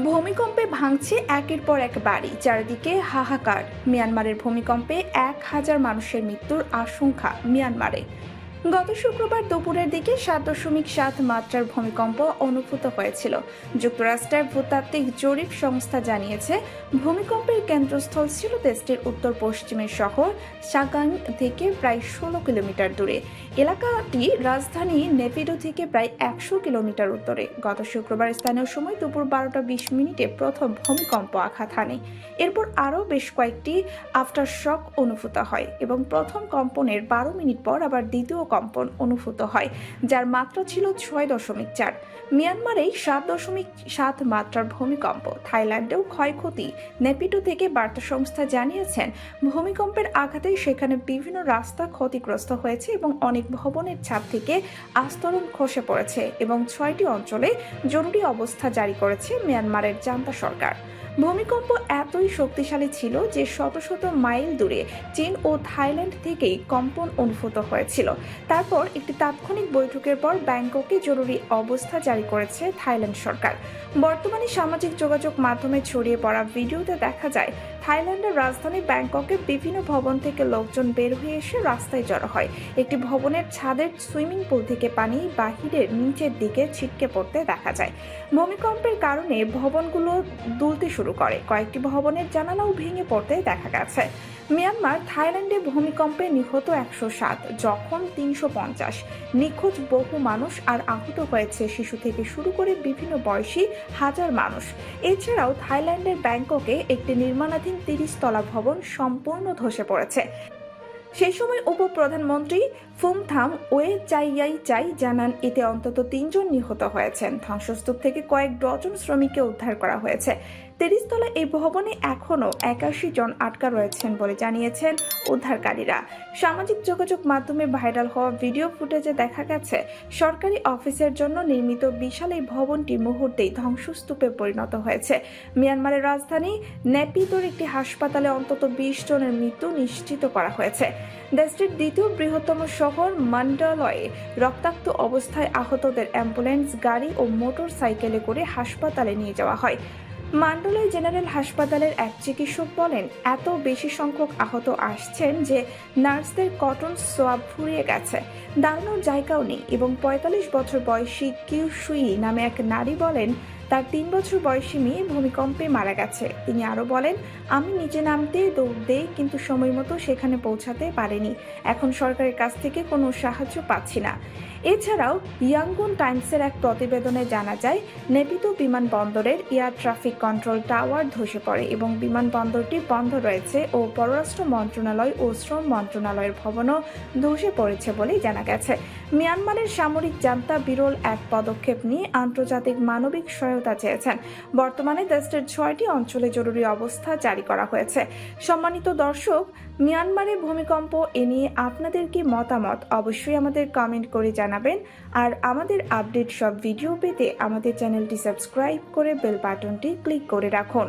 ভূমিকম্পে ভাঙছে একের পর এক বাড়ি, চারিদিকে হাহাকার। মিয়ানমারের ভূমিকম্পে 1,000 মানুষের মৃত্যুর আশঙ্কা মিয়ানমারে। গত শুক্রবার দুপুরের দিকে 7.7 মাত্রার ভূমিকম্প অনুভূত হয়েছিল। যুক্তরাষ্ট্রের ভূতাত্ত্বিক জরিপ সংস্থা জানিয়েছে, ভূমিকম্পের কেন্দ্রস্থল ছিল দেশটির উত্তর পশ্চিমের শহর সাগাং থেকে প্রায় 16 কিলোমিটার দূরে। এলাকাটি রাজধানী নেপিডো থেকে প্রায় 100 কিলোমিটার উত্তরে। গত শুক্রবার স্থানীয় সময় দুপুর 12:20 প্রথম ভূমিকম্প আঘাত হানে। এরপর আরও বেশ কয়েকটি আফটার শক অনুভূত হয় এবং প্রথম কম্পনের 12 মিনিট পর আবার দ্বিতীয় কম্পন অনুভূত হয়, যার মাত্রা ছিল 6.4। মিয়ানমারেই 7.7 মাত্রার ভূমিকম্প। থাইল্যান্ডেও ক্ষয়ক্ষতি। নেপিডো থেকে বার্তা সংস্থা জানিয়েছেন, ভূমিকম্পের আঘাতে সেখানে বিভিন্ন রাস্তা ক্ষতিগ্রস্ত হয়েছে এবং অনেক ভবনের ছাদ থেকে আস্তরণ খসে পড়েছে এবং 6টি অঞ্চলে জরুরি অবস্থা জারি করেছে মিয়ানমারের জান্তা সরকার। ভূমিকম্প এতই শক্তিশালী ছিল যে শত শত মাইল দূরে চীন ও থাইল্যান্ড থেকেই কম্পন অনুভূত হয়েছিল। তারপর একটি তাৎক্ষণিক বৈঠকের পর ব্যাংককে জরুরি অবস্থা জারি করেছে থাইল্যান্ড সরকার। বর্তমানে সামাজিক যোগাযোগ মাধ্যমে ছড়িয়ে পড়া ভিডিওতে দেখা যায়, থাইল্যান্ডের রাজধানী ব্যাংককে বিভিন্ন ভবন থেকে লোকজন বের হয়ে এসে রাস্তায় জড়ো হয়। একটি ভবনের ছাদের সুইমিং পুল থেকে পানি বাহিরের নিচের দিকে ছিটকে পড়তে দেখা যায়। ভূমিকম্পের কারণে ভবনগুলো দুলতে শুরু করে, কয়েকটি ভবনের জানালাও ভেঙে পড়তে দেখা গেছে। মিয়ানমার, থাইল্যান্ডে ভূমিকম্পে নিহত 107, জখম 350, নিখোঁজ বহু মানুষ আর আহত হয়েছে শিশু থেকে শুরু করে বিভিন্ন বয়সী হাজার মানুষ। এছাড়াও থাইল্যান্ডের ব্যাংককে একটি নির্মাণাধীন 30 তলা ভবন সম্পূর্ণ ধসে পড়েছে। সেই সময় উপপ্রধানমন্ত্রী ফুমথাম ওয়েচাইয়াইচাই জানান, এতে অন্তত 3 জন নিহত হয়েছেন। ধ্বংসস্তূপ থেকে কয়েক ডজন শ্রমিককে উদ্ধার করা হয়েছে। 30 তলা এই ভবনে এখনও 81 জন আটকা রয়েছেন বলে জানিয়েছেন উদ্ধারকারীরা। সামাজিক যোগাযোগ মাধ্যমে ভাইরাল হওয়া ভিডিও ফুটেজে দেখা গেছে, সরকারি অফিসের জন্য নির্মিত বিশাল এই ভবনটি মুহূর্তেই ধ্বংসস্তূপে পরিণত হয়েছে। মিয়ানমারের রাজধানী নেপিদোর একটি হাসপাতালে অন্তত 20 জনের মৃত্যু নিশ্চিত করা হয়েছে। দেশটির দ্বিতীয় বৃহত্তম শহর মান্ডালয়ে রক্তাক্ত অবস্থায় আহতদের অ্যাম্বুলেন্স গাড়ি ও মোটর সাইকেলে করে হাসপাতালে নিয়ে যাওয়া হয়। মান্ডালয় জেনারেল হাসপাতালের এক চিকিৎসক বলেন, এত বেশি সংখ্যক আহত আসছেন যে নার্সদের কটন সোয়াব ফুরিয়ে গেছে, দাঁড়ানোর জায়গাও নেই। এবং 45 বছর বয়সী কিউশুই নামে এক নারী বলেন, তার 3 বছর বয়সী মেয়ে ভূমিকম্পে মারা গেছে। তিনি আরও বলেন, আমি নিচে নামতে দৌড় দেই, কিন্তু সময় মতো সেখানে পৌঁছাতে পারেনি। এখন সরকারের কাছ থেকে কোনো সাহায্য পাচ্ছি না। এছাড়াও ইয়াঙ্গুন টাইমসের এক প্রতিবেদনে জানা যায়, নেপিদো বিমানবন্দরের এয়ার ট্রাফিক কন্ট্রোল টাওয়ার ধসে পড়ে এবং বিমানবন্দরটি বন্ধ রয়েছে ও পররাষ্ট্র মন্ত্রণালয় ও শ্রম মন্ত্রণালয়ের ভবনও ধসে পড়েছে বলে জানা গেছে। মিয়ানমারের সামরিক জান্তা বিরল এক পদক্ষেপ নিয়ে আন্তর্জাতিক মানবিক সহায়তা চেয়েছেন। বর্তমানে দেশটির 6টি অঞ্চলে জরুরি অবস্থা জারি করা হয়েছে। সম্মানিত দর্শক, মিয়ানমারে ভূমিকম্প এ নিয়ে আপনাদের কি মতামত অবশ্যই আমাদের কমেন্ট করে জানাবেন। আর আমাদের আপডেট সব ভিডিও পেতে আমাদের চ্যানেলটি সাবস্ক্রাইব করে বেল বাটনটি ক্লিক করে রাখুন।